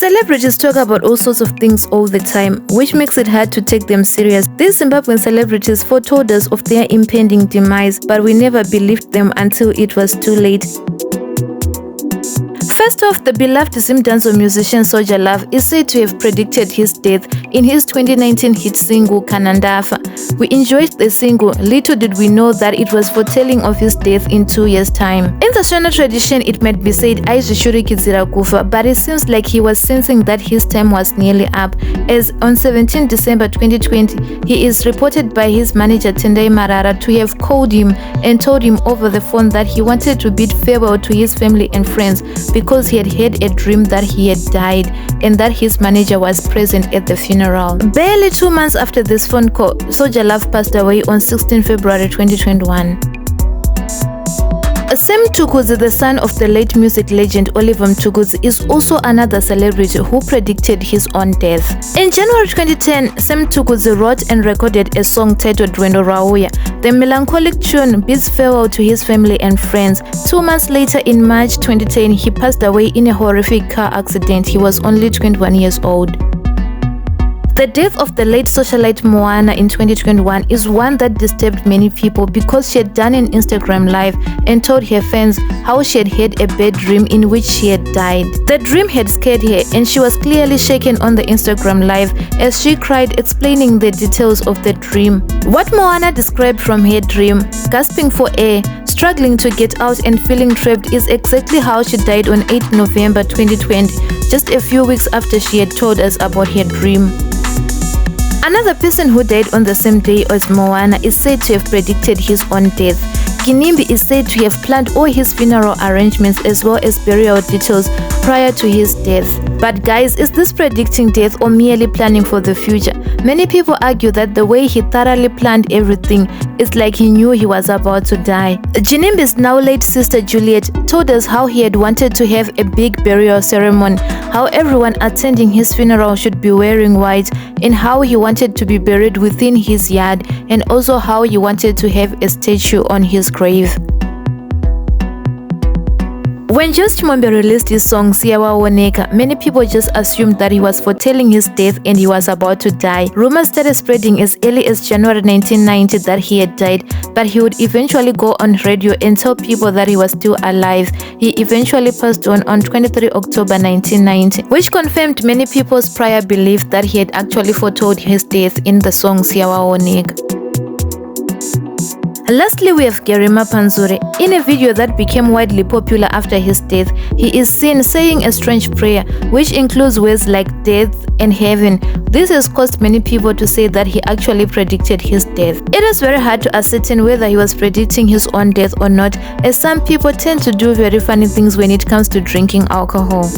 Celebrities talk about all sorts of things all the time, which makes it hard to take them serious. These Zimbabwean celebrities foretold us of their impending demise, but we never believed them until it was too late. First off, the beloved Zimbabwean musician Soja Love is said to have predicted his death in his 2019 hit single Kanandafa. We enjoyed the single, little did we know that it was foretelling of his death in 2 years' time. In the Shona tradition, it might be said Aizvishurikizira kufa, but it seems like he was sensing that his time was nearly up, as on 17 December 2020, he is reported by his manager Tendai Marara to have called him and told him over the phone that he wanted to bid farewell to his family and friends because he had had a dream that he had died and that his manager was present at the funeral. Barely 2 months after this phone call, Soja Love passed away on 16 February 2021. Tuzi, the son of the late music legend Oliver Tuzi, is also another celebrity who predicted his own death. In January 2010, Tuzi wrote and recorded a song titled Dwendo Rauya. The melancholic tune bids farewell to his family and friends. 2 months later, in March 2010, he passed away in a horrific car accident. He was only 21 years old. The death of the late socialite Moana in 2021 is one that disturbed many people because she had done an Instagram live and told her fans how she had a bad dream in which she had died. The dream had scared her and she was clearly shaken on the Instagram live as she cried, explaining the details of the dream. What Moana described from her dream, gasping for air, struggling to get out and feeling trapped, is exactly how she died on 8 November 2020, just a few weeks after she had told us about her dream. Another person who died on the same day as Moana is said to have predicted his own death. Kinimbi is said to have planned all his funeral arrangements as well as burial details prior to his death. But guys, is this predicting death or merely planning for the future? Many people argue that the way he thoroughly planned everything is like he knew he was about to die. Kinimbi's now late sister Juliet told us how he had wanted to have a big burial ceremony, how everyone attending his funeral should be wearing white, and how he wanted to be buried within his yard, and also how he wanted to have a statue on his grave. When Just Chimombe released his song Siyawaoneka, many people just assumed that he was foretelling his death and he was about to die. Rumors started spreading as early as January 1990 that he had died, but he would eventually go on radio and tell people that he was still alive. He eventually passed on 23 October 1990, which confirmed many people's prior belief that he had actually foretold his death in the song Siyawaoneka. Lastly, we have GMA Panu. In a video that became widely popular after his death, he is seen saying a strange prayer, which includes words like death and heaven. This has caused many people to say that he actually predicted his death. It is very hard to ascertain whether he was predicting his own death or not, as some people tend to do very funny things when it comes to drinking alcohol.